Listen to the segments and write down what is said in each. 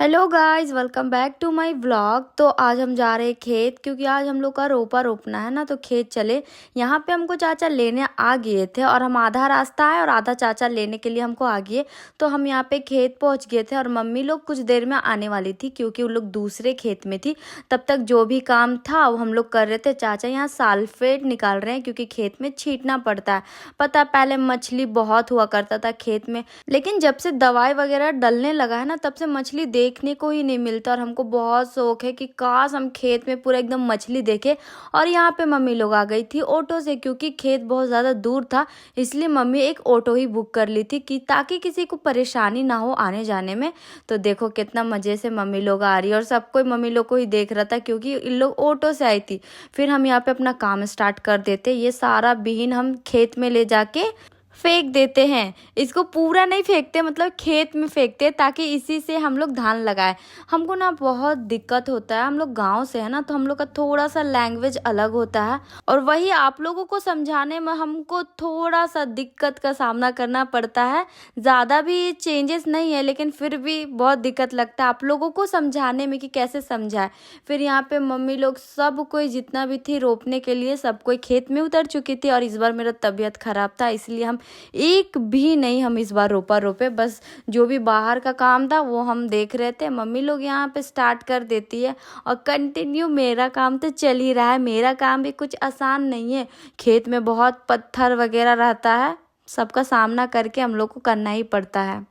Hello guys, welcome back to my vlog. तो आज हम जा रहे हैं खेत, क्योंकि आज हम लोग का रोपा रोपना है ना। तो खेत चले। यहाँ पे हमको चाचा लेने आ गए थे और हम आधा रास्ता है और आधा चाचा लेने के लिए हमको आ गए। तो हम यहाँ पे खेत पहुँच गए थे और मम्मी लोग कुछ देर में आने वाली थी, क्योंकि उन लोग दूसरे खेत में थी। तब तक जो भी काम था वो हम लोग कर रहे थे। चाचा यहाँ सल्फेट निकाल रहे हैं, क्योंकि खेत में छींटना पड़ता है। पता है, पहले मछली बहुत हुआ करता था खेत में, लेकिन जब से दवाई वगैरह डलने लगा है ना, तब से मछली देखने को ही नहीं मिलता। और हमको बहुत शौक है कि काश हम खेत में पूरा एकदम मछली देखे। और यहाँ पे मम्मी लोग आ गई थी ऑटो से, क्योंकि खेत बहुत ज़्यादा दूर था, इसलिए मम्मी एक ऑटो ही बुक कर ली थी कि ताकि किसी को परेशानी ना हो आने जाने में। तो देखो कितना मज़े से मम्मी लोग आ रही है और सब कोई मम्मी लोग को ही देख रहा था, क्योंकि इन लोग ऑटो से आई थी। फिर हम यहाँ पे अपना काम स्टार्ट कर देते। ये सारा बीन हम खेत में ले जाके फेंक देते हैं। इसको पूरा नहीं फेंकते, मतलब खेत में फेंकते, ताकि इसी से हम लोग धान लगाए। हमको ना बहुत दिक्कत होता है, हम लोग गांव से है ना, तो हम लोग का थोड़ा सा लैंग्वेज अलग होता है और वही आप लोगों को समझाने में हमको थोड़ा सा दिक्कत का सामना करना पड़ता है। ज़्यादा भी चेंजेस नहीं है, लेकिन फिर भी बहुत दिक्कत लगता है आप लोगों को समझाने में कि कैसे समझाए। फिर यहाँ पे मम्मी लोग सब कोई जितना भी थी रोपने के लिए, सब कोई खेत में उतर चुकी थी। और इस बार मेरा तबीयत खराब था, इसलिए हम एक भी नहीं हम इस बार रोपा रोपे। बस जो भी बाहर का काम था वो हम देख रहे थे। मम्मी लोग यहाँ पे स्टार्ट कर देती है और कंटिन्यू मेरा काम तो चल ही रहा है। मेरा काम भी कुछ आसान नहीं है, खेत में बहुत पत्थर वगैरह रहता है, सबका सामना करके हम लोग को करना ही पड़ता है।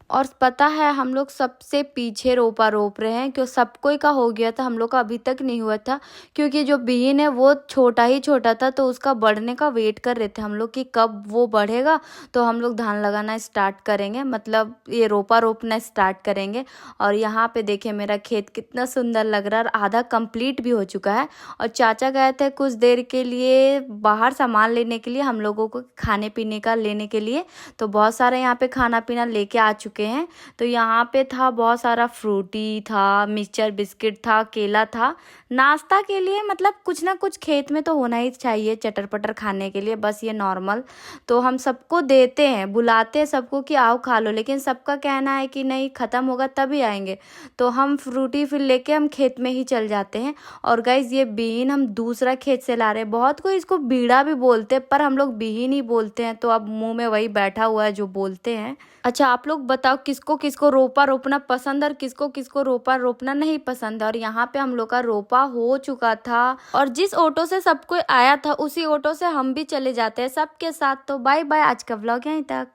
और पता है, हम लोग सबसे पीछे रोपा रोप रहे हैं, क्यों सब कोई का हो गया था, हम लोग का अभी तक नहीं हुआ था। क्योंकि जो बीन है वो छोटा ही छोटा था, तो उसका बढ़ने का वेट कर रहे थे हम लोग कि कब वो बढ़ेगा तो हम लोग धान लगाना स्टार्ट करेंगे, मतलब ये रोपा रोपना स्टार्ट करेंगे। और यहाँ पे देखिए मेरा खेत कितना सुंदर लग रहा है और आधा कंप्लीट भी हो चुका है। और चाचा गए थे कुछ देर के लिए बाहर सामान लेने के लिए, हम लोगों को खाने पीने का लेने के लिए। तो बहुत सारे यहाँ पे खाना पीना लेके आ चुके हैं। तो यहाँ पे था बहुत सारा फ्रूटी था, मिक्सचर बिस्किट था, केला था, नाश्ता के लिए। मतलब कुछ ना कुछ खेत में तो होना ही चाहिए चटर पटर खाने के लिए, बस ये नॉर्मल। तो हम सबको देते हैं, बुलाते हैं सबको कि आओ खा लो, लेकिन सबका कहना है कि नहीं ख़त्म होगा तभी आएंगे। तो हम फ्रूटी फिर लेके हम खेत में ही चल जाते हैं। और गाइज ये बीन हम दूसरा खेत से ला रहे हैं। बहुत कोई इसको बीड़ा भी बोलते हैं, पर हम लोग बीन ही बोलते हैं, तो अब मुंह में वही बैठा हुआ है जो बोलते हैं। अच्छा, आप लोग बताओ किसको किसको रोपा रोपना पसंद और किसको किसको रोपा रोपना नहीं पसंद है। और यहाँ पे हम लोग का रोपा हो चुका था और जिस ऑटो से सब कोई आया था उसी ऑटो से हम भी चले जाते हैं सबके साथ। तो बाय बाय, आज का व्लॉग यहीं तक।